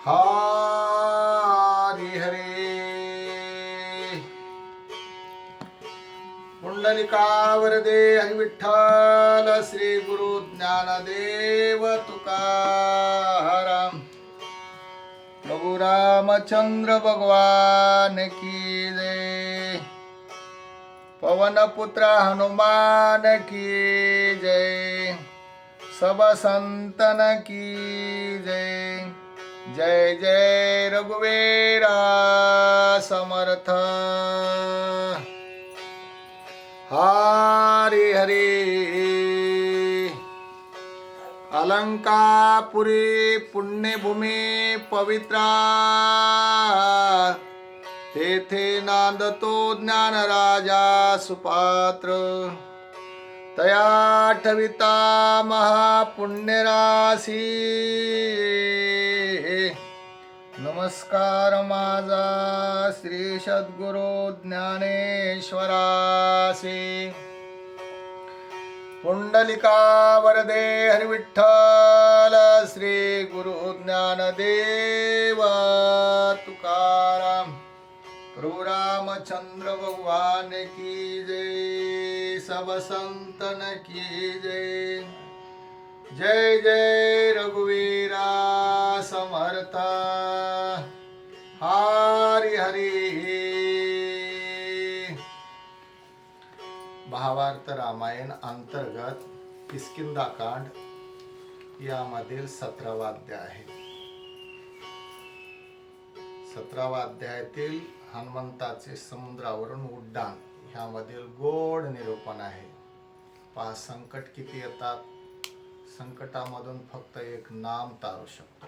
हरी हरे पुंडलिकावरदे हरि विठ्ठल श्री गुरु ज्ञानदेव तुकाराम प्रभु रामचंद्र भगवान की जय। पवन पुत्र हनुमान की जय। सब संतन की जय। जय जय रघुवीरा समर्थ। हरी हरी अलंकापुरी पुण्यभूमी पवित्रा तेथे नांदतो ज्ञान राजा सुपात्र। तया ठविता महापुण्यराशी नमस्कार माझा श्री सद्गुरु ज्ञानेश्वरासी। पुंडलिका वरदे हरि विठ्ठल श्री गुरु ज्ञानदेव तुकाराम प्रभु रामचंद्र भगवान की जय। सब संतन की जय। जय जय रघुवीरा समर्थ। हरी हरी भावार्थ रामायण अंतर्गत किष्किंधाकांड यामधील 17वा अध्याय आहे। 17वा अध्यायातील हनुमंताचे समुद्रावरून उड्डाण ह्यामधील गोड निरूपण आहे। पहा संकट किती येतात, संकटामधून फक्त एक नाम तारू शकतो।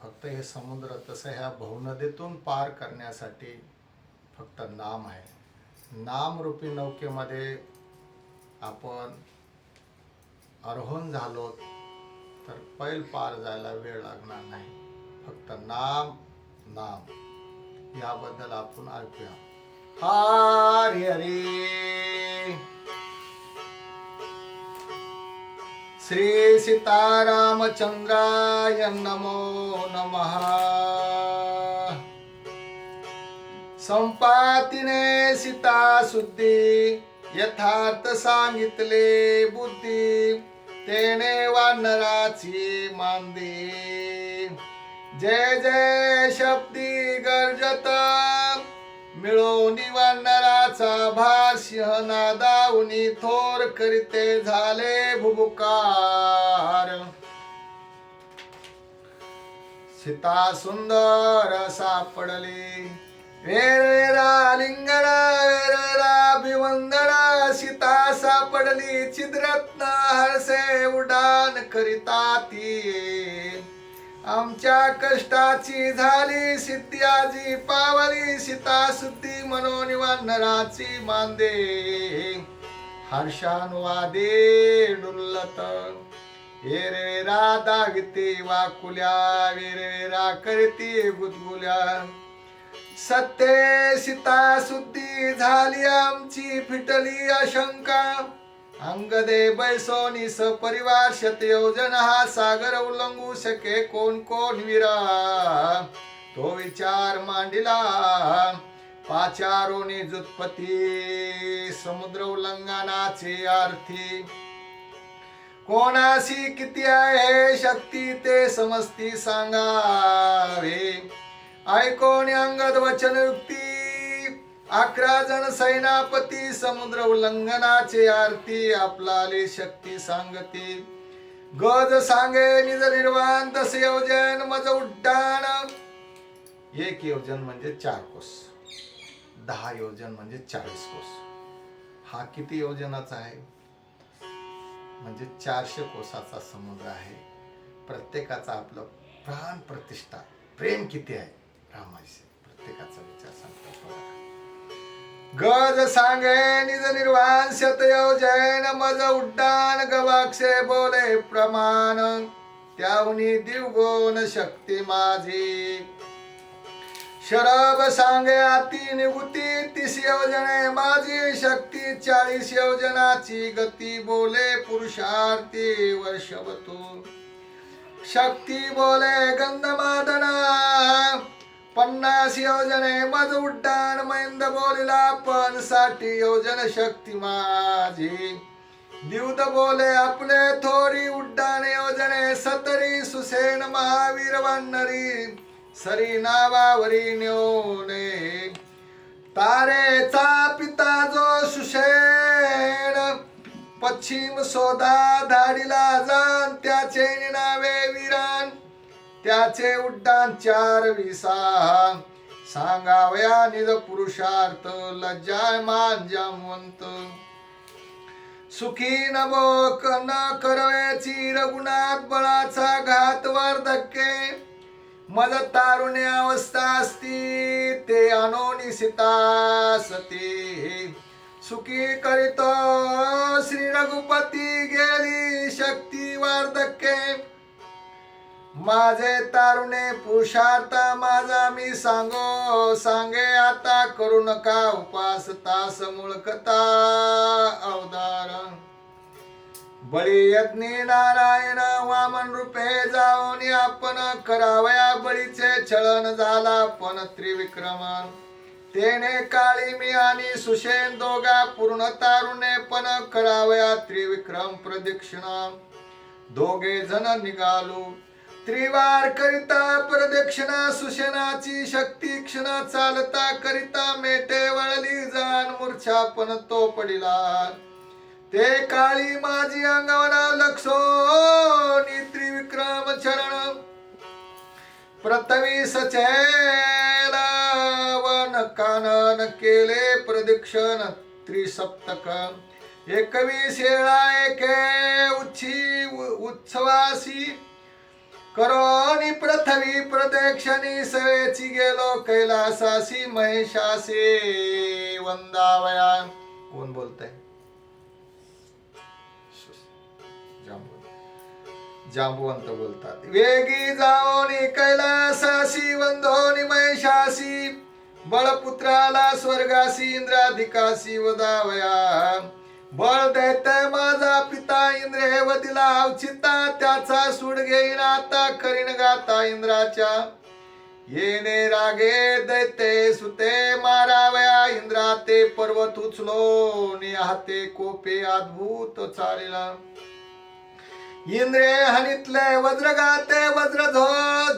फक्त हे समुद्र तसं ह्या भवनदीतून पार करण्यासाठी फक्त नाम आहे। नाम रूपी नौकेमध्ये आपण आरोहण झालो तर पैल पार जायला वेळ लागणार नाही। फक्त नाम नाम याबद्दल आपण ऐकूया। हरी हरी श्री सीतारामचंद्राय नमो नमः। संपातीने सीता सुद्धी यथार्थ सांगितले बुद्धी तेने वानराची मांदी। जय जय शब्दी गर्जत मिळवणी वानराचा भार सिंहनादाऊनी थोर करीते झाले भुबुकार। सीता सुंदर सापडली वेरवेरा लिंगण वेरवेरा अभिवंदन। सीता सापडली चिद्रत्न हरसे उडान करिता ती। आमच्या कष्टाची झाली सिद्धी आजी पावली। सीता सुद्धी मनोनी वानराची मांदे हर्षानुवादे डुल्लत। वेरवेरा दागते वाकुल्या वेरवेरा करते गुदगुल्या। सत्य सीता सुद्धी झाली आमची फिटली आशंका। अंगदे बैसोनी सपरिवार शतयोजन हा सागर उल्लंघू शके कोण कोण वीरा। तो विचार मांडिला पाचारोनी जुत्पती समुद्र उल्लंघनाचे अर्थी। कोणाशी किती आहे शक्ती ते समजती सांगावे। ऐकोनी अंगद वचन युक्ती 11 जण सैनापती समुद्र उल्लंघनाचे आरती आपलाले शक्ती सांगती। गज सांगे निज निर्वाण 10 योजन मज उड्डाण। 1 योजन म्हणजे 4 कोस, 10 योजन म्हणजे 40 कोस। हा किती योजनाचा आहे म्हणजे 400 कोसाचा समुद्र आहे। प्रत्येकाचा आपलं प्राण प्रतिष्ठा प्रेम किती आहे रामाशी प्रत्येकाचा विचार सांगतो। गज सांगे निज निर्वाण शतयोजन मज उड्डाण। गवाक्षे बोले प्रमाण त्याहुनी दिवगोन शक्ती माझी। शरब सांगे अति निवृत्ती 30 योजने माझी शक्ती 40 योजनाची गती बोले पुरुषार्थी वर्षवतो शक्ती बोले गंधमादना 50 योजने मज उड्डाण मैंद बोलिला 60 योजन शक्ती माझी द्युत बोले आपले थोरी उड्डाण योजने 70 सुसेन महावीर वन्नरी सरी नावावरी न्योने तारेचा पिता जो सुषेण पश्चिम सोदा धाडीला जाण त्याचे नावे वीरान त्याचे उड्डाण 420 सांगावया निज पुरुषार्थ लज्जायमान जामवंत सुखी नभो न करवेची रघुनाथ बळाचा घात वार्धक्ये मज तारुण्य अवस्था असती ते अनोनी सीता सती सुखी करीतो श्री रघुपती गेली शक्ती वार्धक्ये माझे तारुणे पुरुषार्थ माझा मी सांगे आता करू नका उपास तास मुळकता अवतार बळी यज्ञी नारायण वामन रूपे जाऊन आपण करावया बळीचे छळन झाला पण त्रिविक्रम तेने काळी मी आणि सुषेण दोघा पूर्ण तारुणे पण करावया त्रिविक्रम प्रदक्षिणा दोघे जण निघालो त्रिवार करिता प्रदक्षिणा सुषेणाची शक्ती क्षण चालता करिता मेटे वळली जाण मूर्छा पण तो पडिला ते काळी माझी अंगवना लक्षो त्रिविक्रम चरण प्रथवी सचेल वन कानन केले प्रदक्षिण त्रिसप्तक 21 वेळा एके उत्सवासी करोनी पृथ्वी प्रदक्षिणी सवेची गेलो कैलासासी महेशासी वंदावया कोण बोलतंय जांबुवंत बोलतात वेगी जाओनी कैलासासी वंदोनी महेशासी बळपुत्राला स्वर्गासी इंद्राधिकासी वदावया बळ दैत्य माझा पिता इंद्र वदिला अवचिता त्याचा सूड घेईन आता करीन गाता इंद्राच्या येणे रागे दैत्य सुते मारावया इंद्रा ते पर्वत उचलो नि हाते कोपे अद्भुत चालिला इंद्रे हनितले वज्र गाते वज्र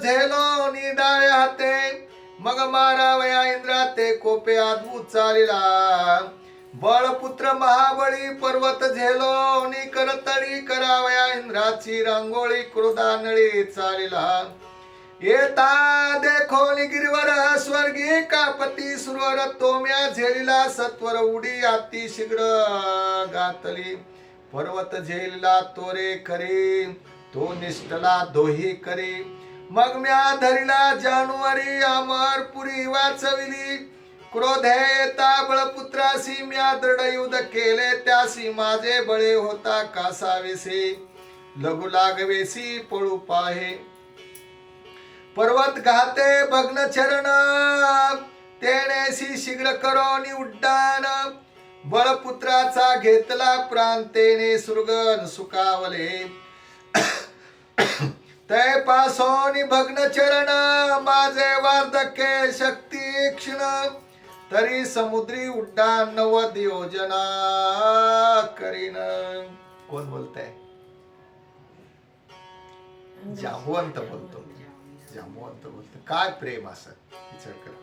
झेलो नि डावे हाते मग मारावया इंद्रा ते कोपे अद्भुत चालिला बळपुत्र महाबळी पर्वत झेलो नि करतडी करावया इंद्राची रांगोळी क्रोधानळी चालिला येता देखो नि गिरिवर स्वर्गी कापती सुरवर तोम्या झेलिला सत्वर उडी अति शीघ्र गातली पर्वत झेलिला तोरे करी तो निष्ठला दोही करी मग म्या धरिला जानुवारी अमरपुरी वाचविली क्रोधे येता बळपुत्रासी म्या दृढ युद्ध केले त्यासी माझे बळे होता कासावेसी लघु लागवेसी पळू पाहे पर्वत घाते भग्न चरण तेनेसी शीघ्र करोनी उड्डाण बळपुत्राचा घेतला प्रांतेने सुरगन सुकावले तै पासोनी भग्न चरण माझे वार्धक्ये शक्ती क्षण तरी समुद्री उड्डाण 90 योजना करीन कोण बोलतंय जांबुवंत बोलतो जांबुवंत बोलतो काय प्रेम असं विचार करा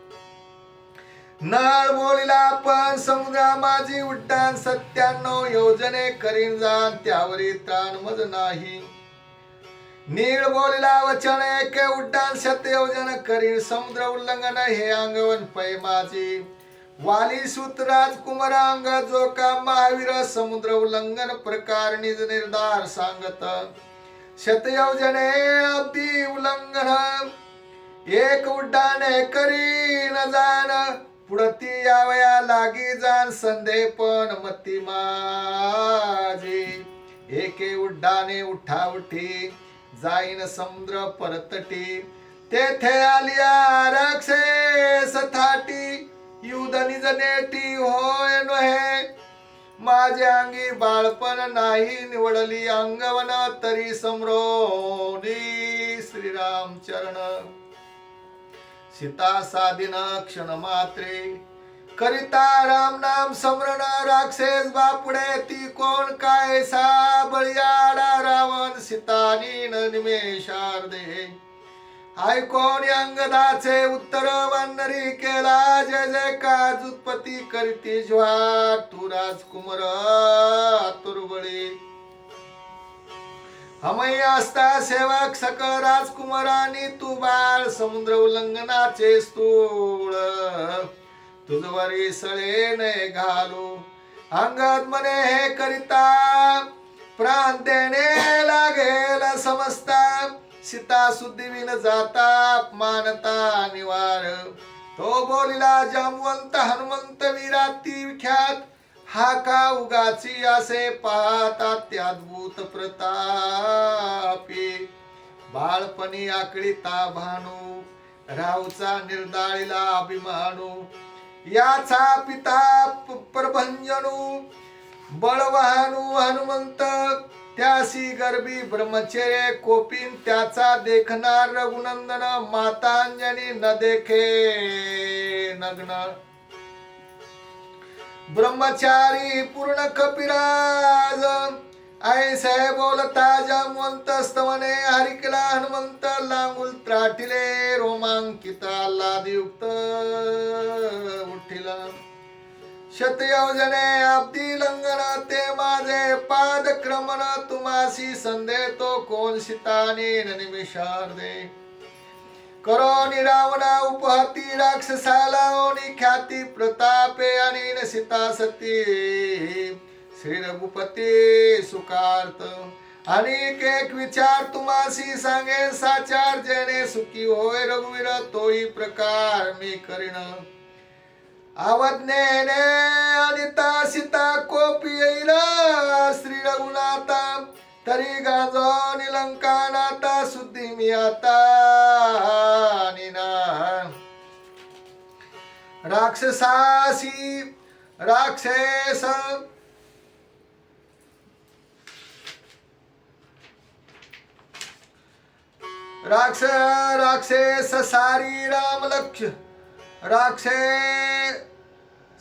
नळ बोलिला पण समुद्रा माझी उड्डाण 97 योजने करीन जाण त्यावरी त्राण मज नाही नीळ बोलिला वचन एक उड्डाण 100 योजन करीन समुद्र उल्लंघन हे अंगवन पै माझी वाली सूत राजकुमार अंग जो का महावीर समुद्र उल्लंघन प्रकार निज निर्धार सांगत 100 योजने अब्दी उल्लंघन एक उड्डाण करीन जाण पुढती यावया लागी जाण संदेपन मती माझी एके उड्डाणे उठावठी जाईन समुद्र परतटी तेथे आलिया राक्षस थाटी युध निज नेटी होय नोहे माझे अंगी बाळपण नाही निवडली अंगवन तरी समरोनी श्रीराम चरण सीता साधीन क्षण मात्रे करिता राम नाम समरण राक्षस बापुडे ती कोण काय सा बळीयाडा रावण सीतानी निमेषार्धे ऐकोन अंगदाचे उत्तर वानरी केला जय जय काज उत्पत्ती करीती ज्वा तू राजकुमार तुरबळी हमय असता सेवक सकळ राजकुमारांनी तू बाळ समुद्र उल्लंघनाचे स्थूळ तुझवरी सळे ने घालू अंगद मने हे करिता प्राण देणे लागेल समजता सीता सुद्धिविन जाता मानता निवार तो बोलिला जामवंत हनुमंत वीराती विख्यात हा का उगाची असे पाहता त्याद्भुत प्रतापी बाळपणी आकळीता भानू रावचा निर्दाळीला अभिमानू याचा पिता प्रभंजनू बळवाहनू हनुमंत त्यासी गर्भी ब्रह्मचर्य कोपीन त्याचा देखणार रघुनंदन मातांजनी न देखे नग्न ब्रह्मचारी पूर्ण कपिराज ऐसे बोलता जामवंत स्तवने हरिकला हनुमंत लांगुल त्राटिले रोमांकित आल्हादयुक्त उठिला शतयोजने अब्दी लंघन ते माझे पाद क्रमण तुमासी संदे तो कोण सीतानी निमिषार्धे करो निरावना उपहती राक्षसाला ओनी ख्याती प्रतापे आणि सीता सती श्री रघुपती सुखार्थ अनेक एक विचार तुमासी सांगे साचार जेणे सुखी होय रघुवीर तोही प्रकार मी करीन आवज्ञेने अनिता सीता कोपी येईल श्री रघुनाथा तरी गाजो निलंकानाता सुद्धी मी आता निना राक्षसासी राक्षस राक्षस सारी राम लक्ष राक्षे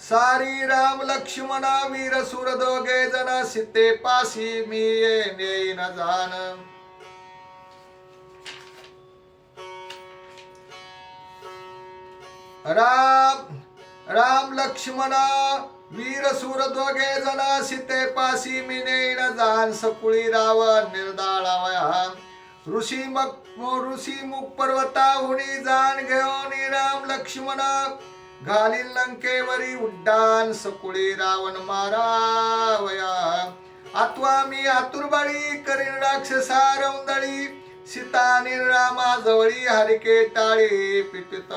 सारी राम लक्ष्मण वीर सुर दोघे जन सीते पासी मी येणे न जाण राम लक्ष्मण वीर सुर दोघे जन सीते पासी मी न जाण सकुळी रावण निर्दाळावया ऋषी मुख पर्वताहुनी जाण घेऊन राम लक्ष्मण घालील लंकेवरी उड्डाण सकुळी रावण मारावया आत्वा मी आतुरबळी करीन राक्षसा रौंदळी सीता रामा जवळी हरिके टाळी पिपित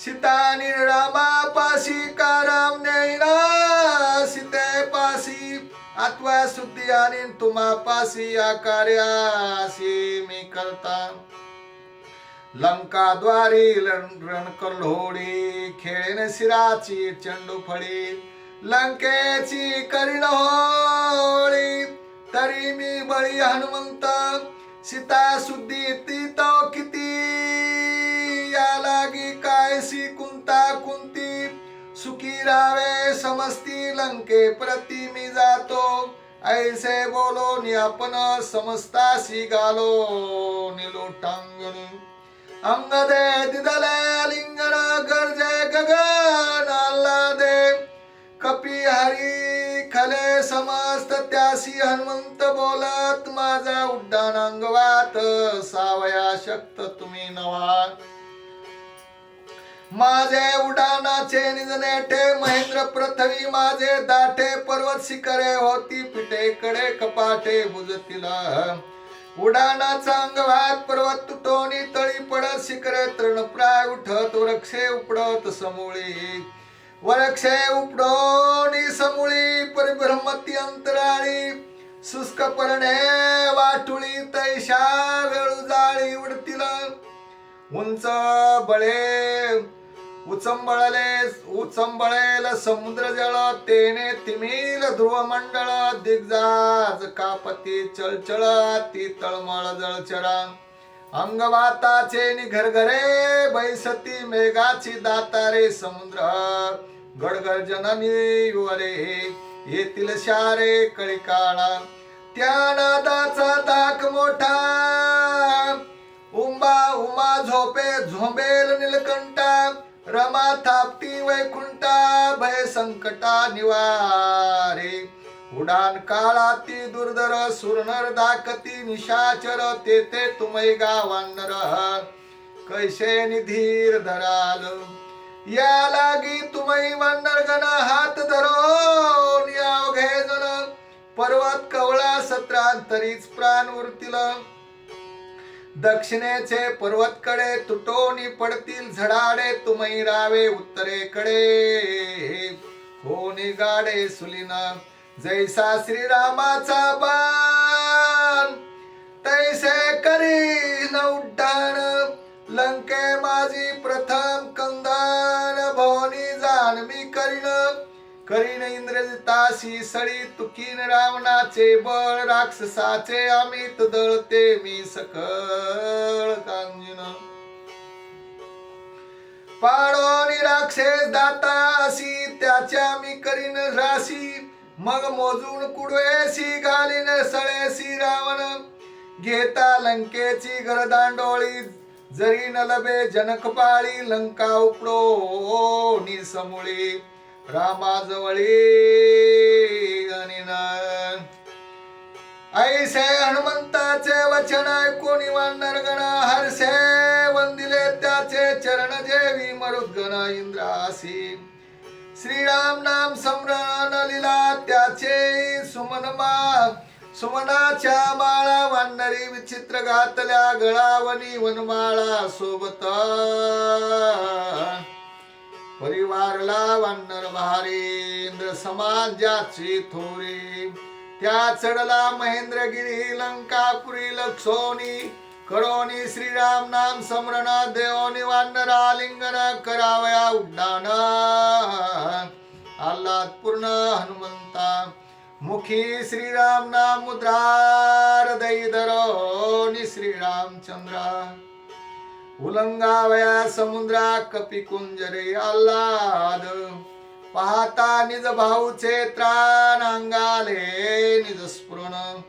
सीता रामा पाशी का राम नेईना सीते पाशी आत्वा सुद्धी आणि तुम्हा पासी या कार्यासी मी करता लंका द्वारी रणकल्होळी खेळेन शिराची चंडू फळी लंकेची करीन होळी तरी मी बळी हनुमंत सीता सुद्धी ती तो किती या लागी कायसी कुंता कुंती सुखी रावे समस्ती लंके प्रति मी जातो ऐसे बोलो नि आपण समस्तासी गालो निलोटांगण अंगदे दिदले लिंगण गरजे गगन आल्हादे कपी हरी खले समस्त त्यासी हनुमंत बोलत माझा उड्डाण अंगवात सावया शक्त तुम्ही नवा माझे उडाणाचे निजनेठे महेंद्र पृथ्वी माझे दाटे पर्वत शिखरे होती पिठे कडे कपाटे बुजतिला उडाणाचा अंगवात पर्वत तुटोनी तळी पडत शिखरे तृणप्राय उठत वृक्षे उपडत समूळी वृक्षे उपडोनी समूळी परिभ्रमती अंतराळी शुष्क पर्णे वाटुळी तैशा वेळू जाळी उडतील उंच बळे उचंबळेल समुद्र जळ तेने तिमिल ध्रुव मंडळ दिग्जाज कापती चळचळ ती तळमळ जळचरा अंगवाताचे निघरघरे बैसती मेघाची दातारे समुद्र गडगर्जननी वरे येतील शारे कळिकाळा त्या नादाचा दाख मोठा उमा झोपे झोंबेल निलकंठा रमा थापती वैकुंठा भय संकटा निवारे उडान काळाती दुर्धर सुरनर दाकती निशाचर तेथे तुमय गावांनर कैसे निधीर धराल या लागी तुमई वानर गण हात धरो अवघे जण पर्वत कवळा सत्रांतरीच प्राण उरतील दक्षिणेचे पर्वतकडे तुटोनी पडतील झडाडे तुमई रावे उत्तरेकडे कोणी गाडे सुलिना जैसा श्रीरामाचा बाण तैसे करी न उड्डाण लंके माझी प्रथम कंदन भवनी जाण मी करीन इंद्रजिताशी सळी तुकीन रावणाचे बळ राक्षसाचे अमित दळते मी सकळ कांजिन पाडोनी राक्षस दाताशी त्याच्या मी करीन राशी मग मोजून कुडवेसी घालीन सळेसी रावण घेता लंकेची गरदांडोळी जरी न लबे जनकपाळी लंका उपडो निसमुळी रामाजवळी अनिना ऐसे हनुमंताचे वचन ऐकून वानरगण हर्षे वंदिले त्याचे चरण जेवी मरुद्गण इंद्रासी श्रीराम नाम स्मरण लीला त्याचे सुमनाच्या माळा वानरी विचित्र घातल्या गळावनी वनमाळा सोबत परिवारला वानर भारी इंद्र समान ज्याची थोरी त्या चढला महेंद्रगिरी लंकापुरी लक्षोनी करोनी श्रीराम नाम स्मरण देवनी वानरा लिंगन करावया उड्डाण आल्हाद पूर्ण हनुमंता मुखी श्रीराम नाम मुद्रा हृदय धरोनी श्रीरामचंद्रा उलंगावया समुद्रा कपी कुंजरे आल्हाद पाहता निज भाऊचे त्राण अंगाले निज स्फुरण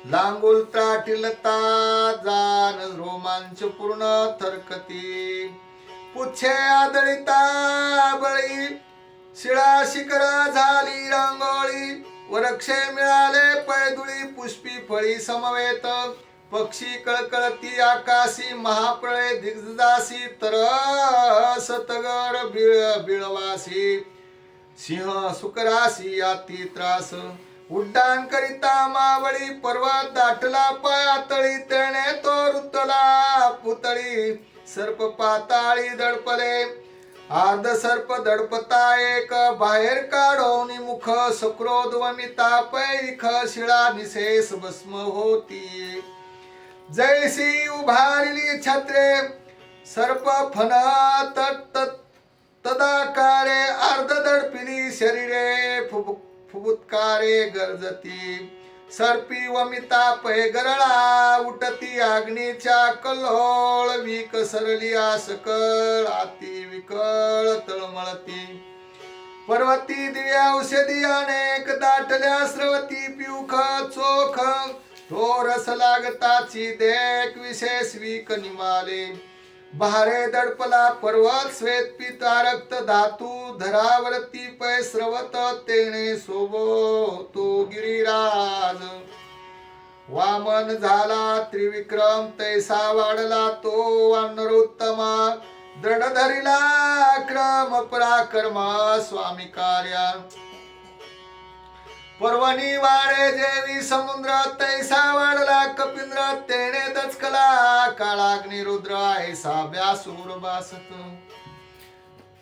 लांगुल त्राटिलता जान रोमांच पूर्ण थरकती पुच्छे आदळिता बळी शिळा शिखरा झाली रांगोळी वरक्षे मिळाले पैदुळी पुष्पी फळी समवेत पक्षी कळकळती आकाशी महाप्रळय दिग्जासी तरस तगर बिळवासी सिंह सुकरासी अति त्रास उड्डाण करिता मावळी पर्वत दाटला पातळी तेणे तो रुतला पुतळी सर्प पाताळी दडपले अर्ध सर्प दडपता एक बाहेर काढोनी मुख सक्रोध वमिता पैख शिळा निशेष भस्म होती जैसी उभारली छत्रे सर्प फन तदाकारे अर्ध दडपिली शरीरे फुबुत्कारे गरजती सर्पी वमिता पै गरळा उठती अग्नीच्या कल्होळ विकसरली आसकळ आती विकळ तळमळती पर्वती दिव्या औषधी अनेक दाटल्या स्रवती पिऊख चोख तो रस लागताची देख विशेष विक निमाले बहारे दडपला पर्वत श्वेत पिता रक्त धातू धरावरती पै स्रवत तेने सोबो तो गिरिराज वामन झाला त्रिविक्रम तैसा वाढला तो वानरोत्तमा दृढ धरिला क्रम पराक्रम स्वामी कार्या पर्वणी वाडे जेवी समुद्र तैसा वाढला कपिंद्र तेने दचकला काळाग्नी रुद्र ऐसा व्यासूर बासत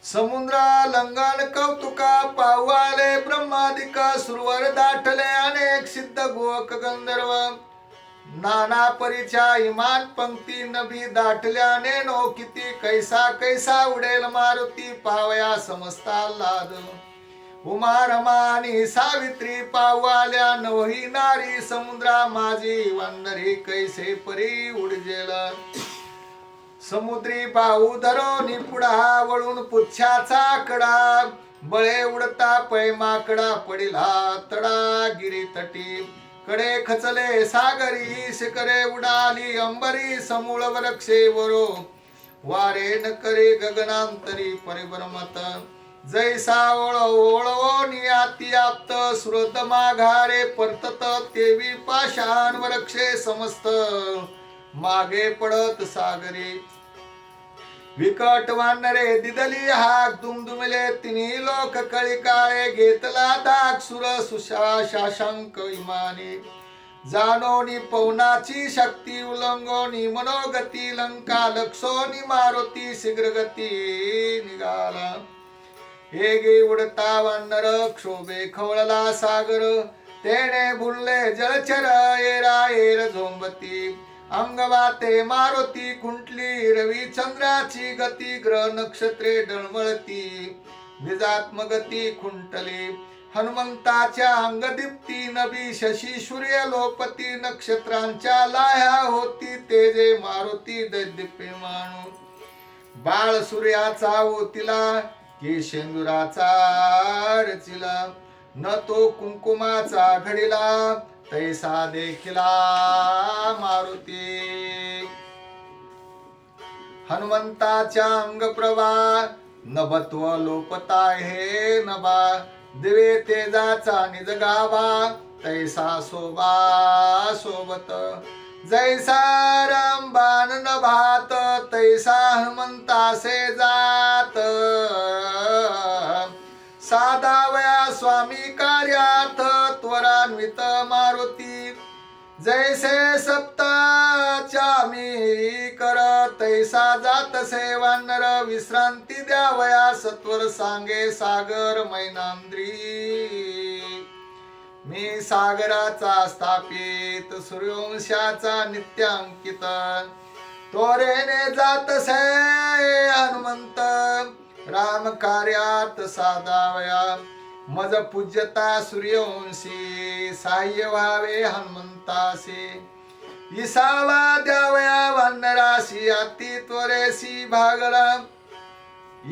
समुद्र लंघन कौतुका पाहू आले ब्रह्मादिक सुरवर दाटले अनेक सिद्ध गोक गंधर्व नाना परीच्या इमान पंक्ती नभी दाटल्याने नो किती कैसा कैसा उडेल मारुती पावया समजता लाद उमा रमा आणि सावित्री पावाल्या नवही नारी समुद्रा माझी वंदरी कैसे परी उडजेल समुद्री बाहू धरो निपुडा वळून पुच्छाचा कडा बळे उडता पैमाकडा पडिला तडा गिरी तटी कडे खचले सागरी शिखरे उडाली अंबरी समूळ वृक्षे वरो वारे न करे गगनांतरी परिभ्रमत जैसा ओळवो नियाती आप्त सुरत माघारे परतत तेवी पाषाण वृक्षे समस्त मागे पडत सागरी विकट वानरे दिदली हाक दुमदुमले तिन्ही लोक कळी काळे घेतला दाग सुर सुशा शाशंक इमानी जानोनी पवनाची शक्ती उल्लंघोनी मनोगती लंका लक्षोनी मारुती शीघ्रगती निघाला हेगे उडता वानर क्षोभे खवळला सागर तेने बुलले जलचर एरा एर झोंबती अंगवाते मारुती खुंटली रवी चंद्राची गती ग्रह नक्षत्रे डळमळती निजात्मगती खुंटली हनुमंताच्या अंगदीप्ती नभी शशी सूर्य लोपती नक्षत्रांच्या लाह्या होती तेजे मारुती दैदिप्यमानो बाळ सूर्याचा ओतिला की शेंदुराचा रचिला न तो कुंकुमाचा घडिला तैसा देखिला मारुती हनुमंताच्या अंगप्रभा नभत्व लोपता हे नभा दिवे तेजाचा निज गाभा तैसा शोभा सोबत जैसा रामबाण नभात तैसा हनुमंतासे जात साधावया स्वामी कार्यात त्वरान्वित मारुती जैसे सप्ताच्या मी कर तैसा जातसे वानर विश्रांती द्यावया सत्वर सांगे सागर मैनांद्री मी सागराचा स्थापित सूर्यवंशाचा नित्यांकित तोरेने जातसे हनुमंत राम कार्यात साधावया मज पूज्यता सूर्यवंशी साह्य व्हावे हनुमंतासी इसावा द्यावया वानराशी अति त्वरेसी भागला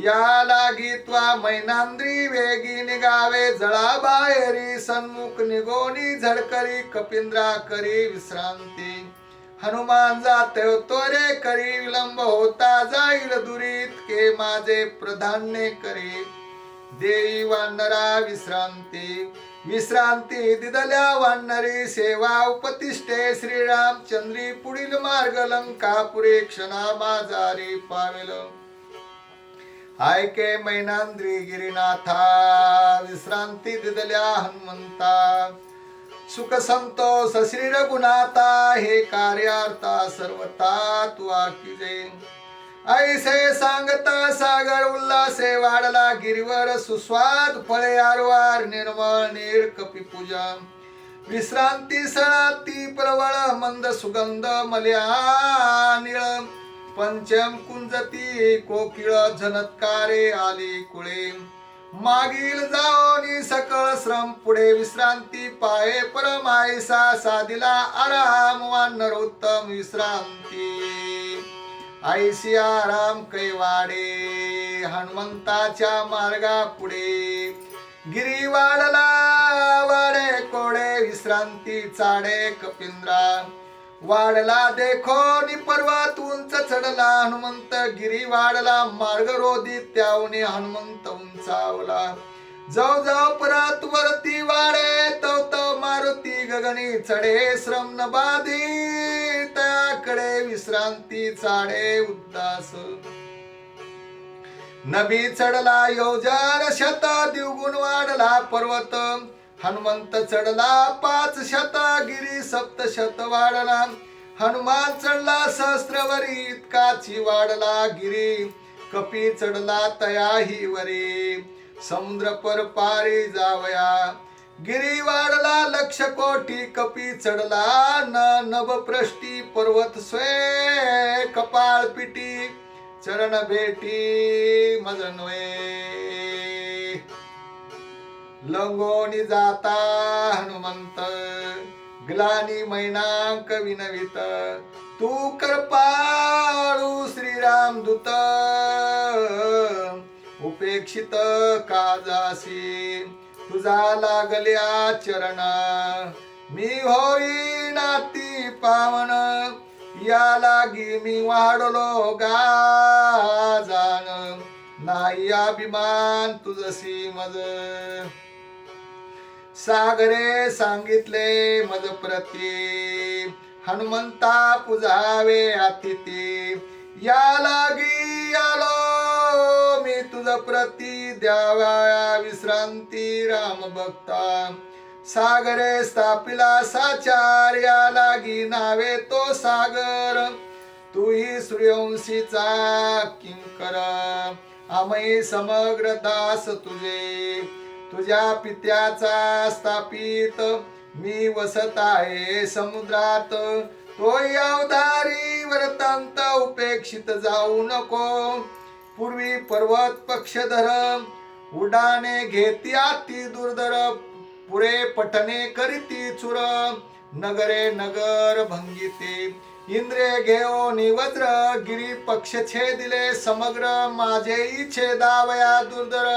या लागित्वा मैनांद्री वेगी निघावे जळा बाहेरी सन्मुख निगोनी झडकरी कपिंद्रा करी विश्रांती हनुमान जाते तोरे करी विलंब होता जाईल दुरीत के माझे प्रधान्य करी देई वानरा विश्रांती विश्रांती दिदल्या वानरी सेवा उपतिष्ठे श्रीरामचंद्री पुढील मार्ग लंकापुरी क्षणा बाजारी पावेल ऐके मैनांद्री गिरीनाथा विश्रांती दिदल्या हनुमंता सुख संतोष श्री रघुनाथा हे कार्यार्था सर्वता तू आकीजे ऐसे सांगता सागर उल्हासे वाढला गिरीवर सुस्वाद फळे आरवार निर्मळ नीर कपी पूजा विश्रांती सळाती प्रवळ मंद सुगंध मल्या निळ पंचम कुंजती कोकिळ झनत्कारे आली कुळे मागील जाओनी सकळ श्रम पुढे विश्रांती पाये परमायसा साधिला आराम वानरोत्तम विश्रांती ऐसी आराम कैवाडे हनुमंताच्या मार्गा पुढे गिरी वाढला वाडे कोडे विश्रांती चाडे कपिंद्रा वाढला देखो नि पर्वत उंच चढला हनुमंत गिरी वाढला मार्ग रोधी त्यावने हनुमंत उंचावला जाऊ जाऊ परत वरती वाढे तव तव मारुती गगनी चढे श्रम न बाधी त्याकडे विश्रांती चाडे उद्दास नभी चढला योजन शत द्विगुण वाढला पर्वत हनुमंत चढला 500 गिरी 700 वाढला हनुमान चढला सहस्त्रवरी इतकाची वाढला गिरी कपी चढला तयाही वरी समुद्र पर पारी जावया गिरी वाढला लक्ष कोटी कपी चढला नभप्रष्टी पर्वत स्वे कपाळ पिटी चरण भेटी मजनवे लंगोनी जाता हनुमंत ग्लानी मैनाक विनवित तू कृपाळू श्रीराम दूत उपेक्षित काजासी तुझा लागल्या चरण मी होई नाती पावन या लागी मी वाढलो गाजान नाही अभिमान तुझसी मज सागरे सांगितले मज प्रती हनुमंता पुजावे अतिथी या लागी आलो मी तुझ प्रती द्यावा विश्रांती राम भक्ता सागरे स्थापिला साचार या लागी नावे तो सागर तूही सूर्यवंशीचा किंकर आमही समग्र दास तुझे तुझ्या पित्याचा स्थापित मी वसत आहे समुद्रात तोही अवधारी वरतांत उपेक्षित जाऊ नको पूर्वी पर्वत पक्षधर उडाने घेती अति दुर्धर पुढे पठणे करीती चुर नगरे नगर भंगिते इंद्रिय घेऊन वज्र गिरी पक्ष छेदिले समग्र माझे इच्छे दावया दुर्धर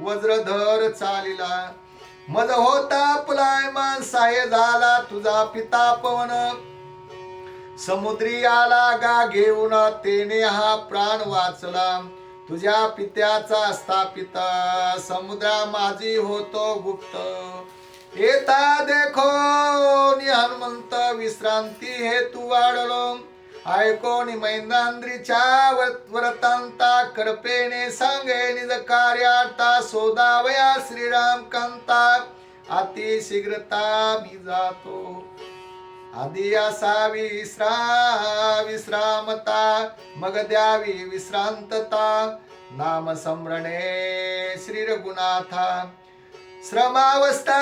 वज्रधर चालिला मज होता पुलायमान साय झाला तुझा पिता पवन समुद्री आला गा घेऊन तेने हा प्राण वाचला तुझ्या पित्याचा स्थापित समुद्रा माझी होतो गुप्त येता देखो नि हनुमंत विश्रांती हे तू वाढलो ऐको नि मैंदांद्रीच्या व्रतांता करपेने सांगे निज कार्याता सोदावया श्रीराम कांता अति शीघ्रता मी जातो आधी असावी विश्रामता मग द्यावी विश्रांतता नाम स्मरणे श्री रघुनाथा श्रमावस्था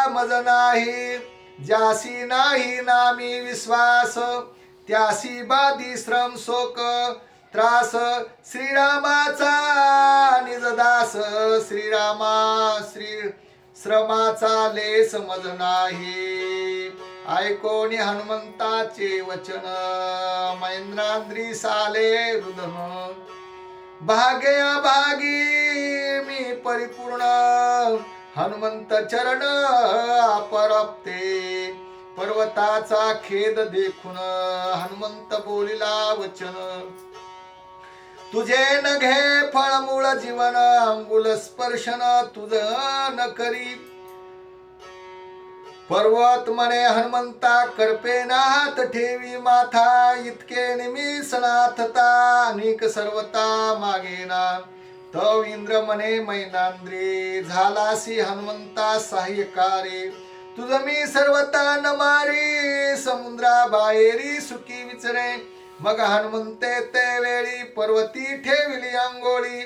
मज नाही ज्यासी नाही नामी विश्वास त्यासी बाधी श्रम शोक त्रास श्रीरामाचा निजदास श्रमाचा लेस मज नाही ऐकोनी हनुमंताचे वचन महेंद्रांद्री साले रुदन भाग्य भागी मी परिपूर्ण हनुमंत चरण अपराप्ते पर्वताचा खेद देखून हनुमंत बोलिला वचन तुझे न घे फळमूळ जीवन अंगुल स्पर्शन तुझ न करी पर्वत म्हणे हनुमंता करपेना हात ठेवी माथा इतके निमिषनाथता अनेक सर्वता मागेना तव इंद्र म्हणे मैनांद्री झालासी हनुमंता सहाय्यकारी तुझ मी सर्वता न मारी समुद्रा बाहेरी सुखी विचरे मग हनुमंते ते वेळी पर्वती ठेविली अंगोळी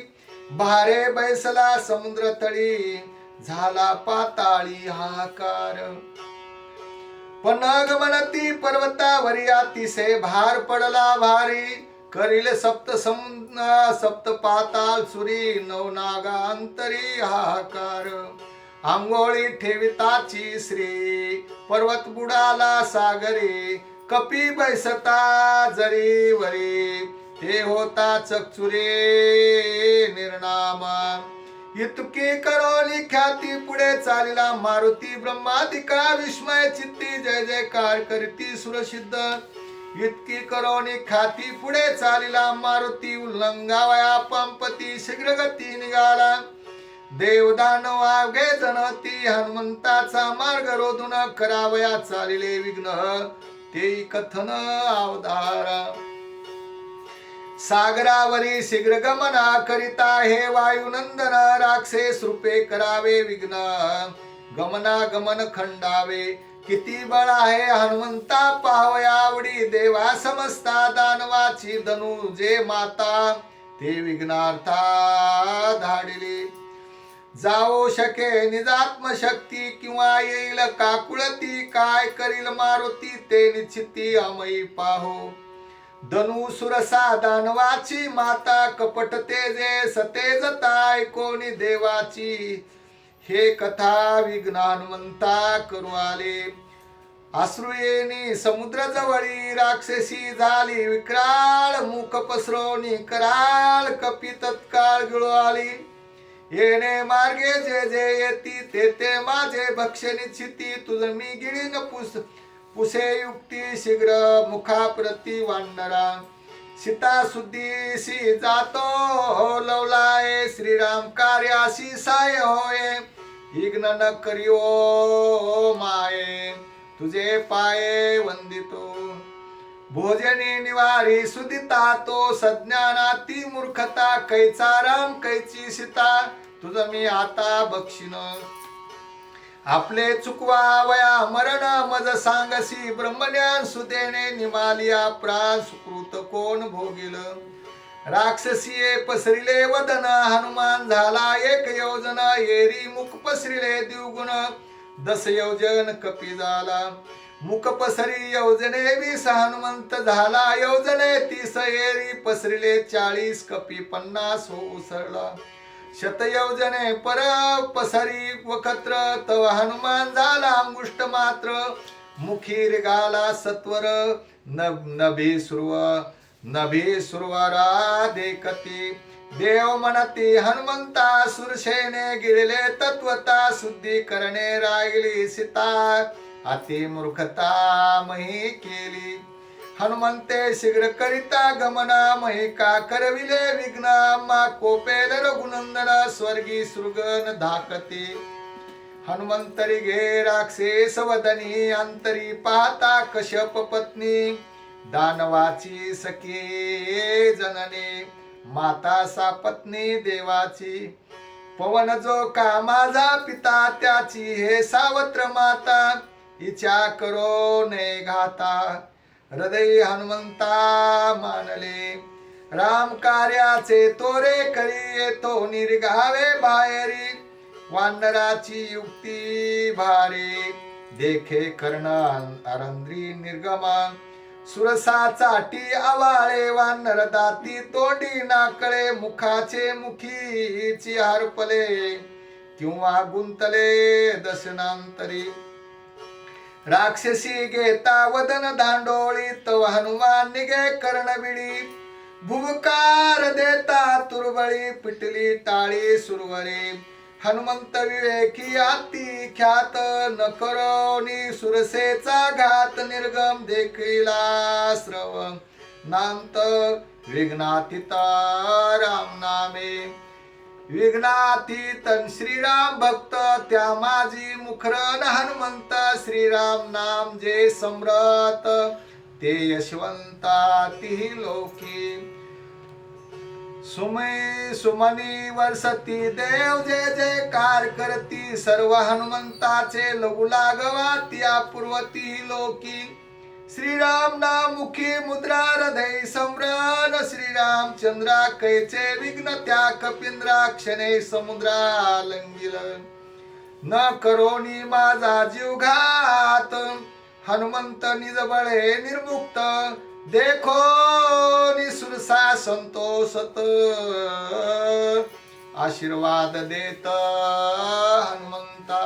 भारे बैसला समुद्र तळी झाला पाताळी हाकार पण गमनती पर्वतावरी अतिशय भार पडला भारी करील सप्त पाताळ सुरी नवनागा अंतरी हाकार आंघोळी ठेविताची श्री पर्वत बुडाला सागरी कपी बैसता जरी वरी ते होता चकचुरे निर्नामा इतकी करोली ख्याती पुढे चालिला मारुती ब्रह्मादिका विस्मय चित्ती जय जयकार करती सुरसिद्ध इतकी करोनी ख्याती पुढे चालिला मारुती उल्लंघावया पंपती शीघ्र गती निघाला देवदानव आगे जनती हनुमंताचा मार्ग रोधून करावया चालिले विघ्न ते कथन अवधारा सागरावरी शीघ्र गमना करिता हे वायुनंदन राक्षस रूपे करावे विघ्न गमना गमन खंडावे किती बळ आहे हनुमंता पाहावया आवडी देवा समजता दानवाची धनु जे माता ते विघ्नार्था धाडिली जाओ शके निजात्म शक्ती किंवा येईल काकुळती काय करील मारुती ते निश्चिती अमयी पाहो धनु सुरसा दानवाची माता कपट तेजे सतेज ताय कोणी देवाची हे कथा विज्ञानवंता करू आले अश्रुयेनी समुद्र जवळी राक्षसी झाली विक्राळ मुख पसरवणी कराळ कपी तत्काळ गिळू आली येणे मार्गे जे जे येती ते ते माझे भक्ष्य निश्चिती तुझ मी गिळीन पुसे युक्ती शीघ्र मुखा प्रती वानरा सीता सुद्धीसी जातो लवलाय श्रीराम कार्यासी साय होय इग्न न करियो माये तुझे पाये वंदितो भोजनी निवारी सुदिता तो सज्ञानाती मूर्खता कैचा राम कैची सीता तुझ मी आता बक्षिन आपले चुकवा वया मरण मज सांगसी ब्रह्मज्ञान सुदेने निमालिया प्राण सुकृत कोण भोगिल राक्षसीये पसरिले वदन हनुमान झाला एक योजन येरी मुख पसरिले द्विगुण 10 योजन कपी झाला मुख पसरी योजने 20 हनुमंत झाला योजने 30 येरी पसरिले 40 कपी 50 हो उसळला शत योजने पर पसरी वखत्र तव हनुमान झाला अंगुष्ट मात्र मुखी रिगाला सत्वर नभी सुरवरा देखती देव म्हणती हनुमंता सुरसेने गिळले तत्वता शुद्धी करणे राहिली सीता अति मूर्खता मही केली हनुमंते शीघ्र करिता गमना मही का करविले विघ्ना कोपेल रघुनंदना स्वर्गी सृगन धाकती हनुमंतरी घे राक्षस वदनी अंतरी पाहता कश्यप पत्नी दानवाची सखी जननी माता सा पत्नी देवाची पवन जो का माझा पिता त्याची हे सावत्र माता इच्छा करो ने घाता हृदय हनुमंता मानले राम कार्याचे तोरे करी येतो निर्गावे बाहेरी वानराची युक्ती भारी देखे कर्णा अरंद्री निर्गमा सुरसा चाटी आवाळे वानर दाती तोंडी नाकळे मुखाचे मुखीची हरपले किंवा गुंतले दशनांतरी राक्षसी घेता वदन दांडोळी तव हनुमान निघे कर्णबिडी भुवकार देता तुरबळी पिटली टाळी सुरवळी हनुमंत विवेकी अति ख्यात न करोनी सुरसेचा घात निर्गम देखिला श्रव नांत विघ्नातीता राम नामे विघ्नातीत श्रीराम भक्त त्या माझी मुखरन हनुमंत श्रीराम नाम जे सम्राट ते यशवंता ती लोकी सुमनी वर्षती देव जे जयकार करती सर्व हनुमंताचे लघु लागवा त्या पूर्वती लोकी श्रीराम नाम मुखी मुद्रा हृदय सम्रान श्रीराम चंद्रा कैचे विघ्न त्या कपिंद्रा क्षणे समुद्रा लंगिल न करोनी माझा जीव घात हनुमंत निजबळे निर्मुक्त देखो निसुरसा संतोषत आशीर्वाद देत हनुमंता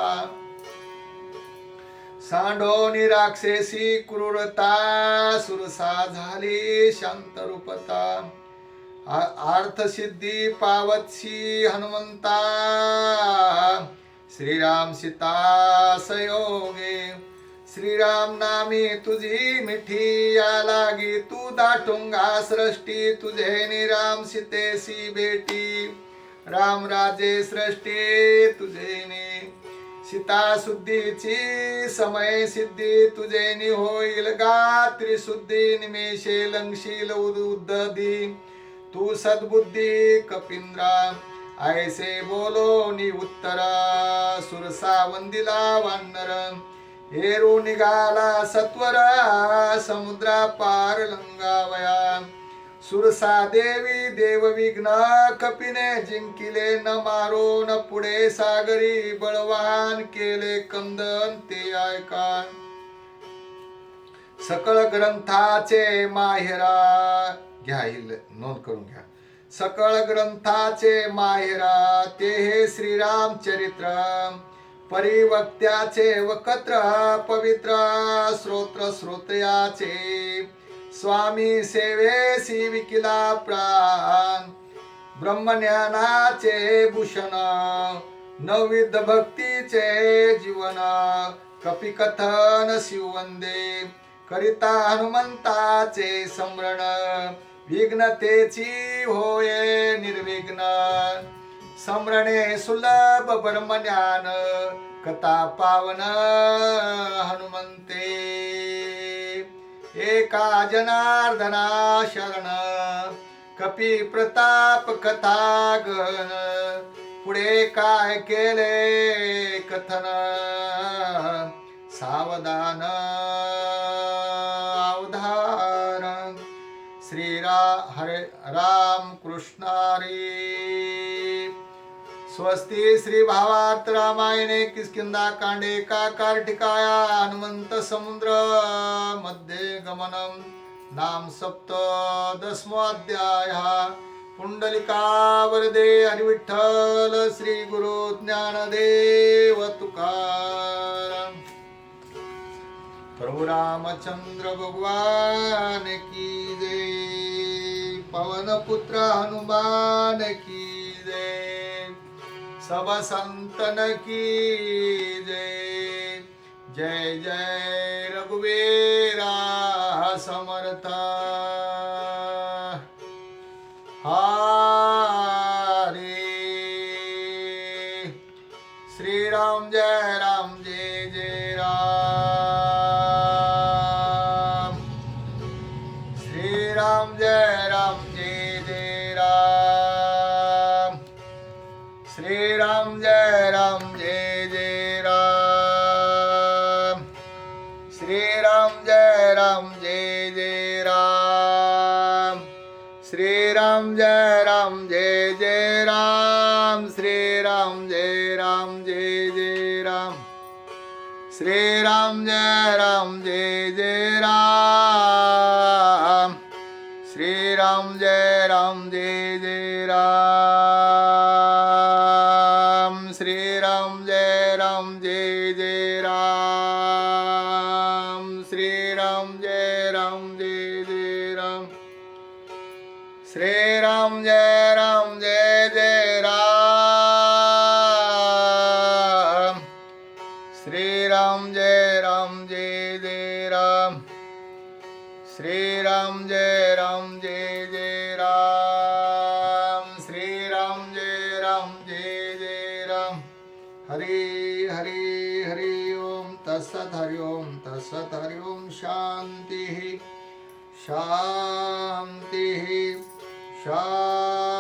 सांडोनी राक्षसी क्रूरता सुरसा झाली शांत रूपता अर्थ सिद्धी पावत्सी हनुमंता श्रीराम सीता संयोगे श्रीराम नामी तुझी मिठी या लागी तू दाटुंगा सृष्टी तुझे निराम सीतेसी भेटी राम राजे सृष्टी तुझे नि सीता शुद्धीची समय सिद्धी तुझे नि होईल गा त्रिशुद्धी निमेषे लंगशील उद्दधी तू सद्बुद्धी कपिंद्रा ऐसे बोलो नि उत्तरा सुरसा वंदिला वानर हेरू निघाला सत्वरा समुद्रा पार लंगावया सुरसा देवी देव विघ्न कपिने जिंकिले न मारो न पुढे सागरी बळवान केले कंदन ते ऐका सकळ ग्रंथाचे माहेरा घ्या ही नोंद करून घ्या सकळ ग्रंथाचे माहेरा ते हे श्रीराम चरित्र परिवक्त्याचे वकत्र पवित्र श्रोत्र श्रोत्याचे स्वामी सेवेसी विकिला प्राण ब्रह्मज्ञानाचे भूषण नवविध भक्तीचे जीवन कपिकथन शिववंदे करिता हनुमंताचे स्मरण विघ्नतेची होये निर्विघ्न स्मरणे सुलभ ब्रह्मज्ञान कथा पावन हनुमंते एका जनार्दना शरण कपी प्रताप कथा गण पुढे काय केले कथन सावधान अवधान हरे राम कृष्णारी स्वस्ति श्री भावार्थ रामायणे किष्किंधा कांडे का कार्तिकाया हनुमंत समुद्र मध्ये गमनम नाम सप्तदशमो अध्याय पुंडलिका वरदे हरिविठ्ठल श्री गुरु ज्ञानदेव तुकाराम प्रभु रामचंद्र भगवान की जय पवन पुत्र हनुमान की जय सब संतन की जय जय जय रघुवीरा समर्थ हरे श्री राम जय जय राम श्री राम जय जय राम श्री राम जय जय राम श्री राम जय जय राम श्री राम जय जय राम श्री राम जय जय राम श्री राम जय जय राम श्री राम जय जय राम श्री राम जय जय राम श्री राम जय जय राम श्री राम जय जय राम श्री राम जय जय राम श्री राम जय जय राम श्री राम जय जय राम हरि हरि हरि ओम तत्सत् हरि ओम तत्सत् हरि ओम शांति शांति शांति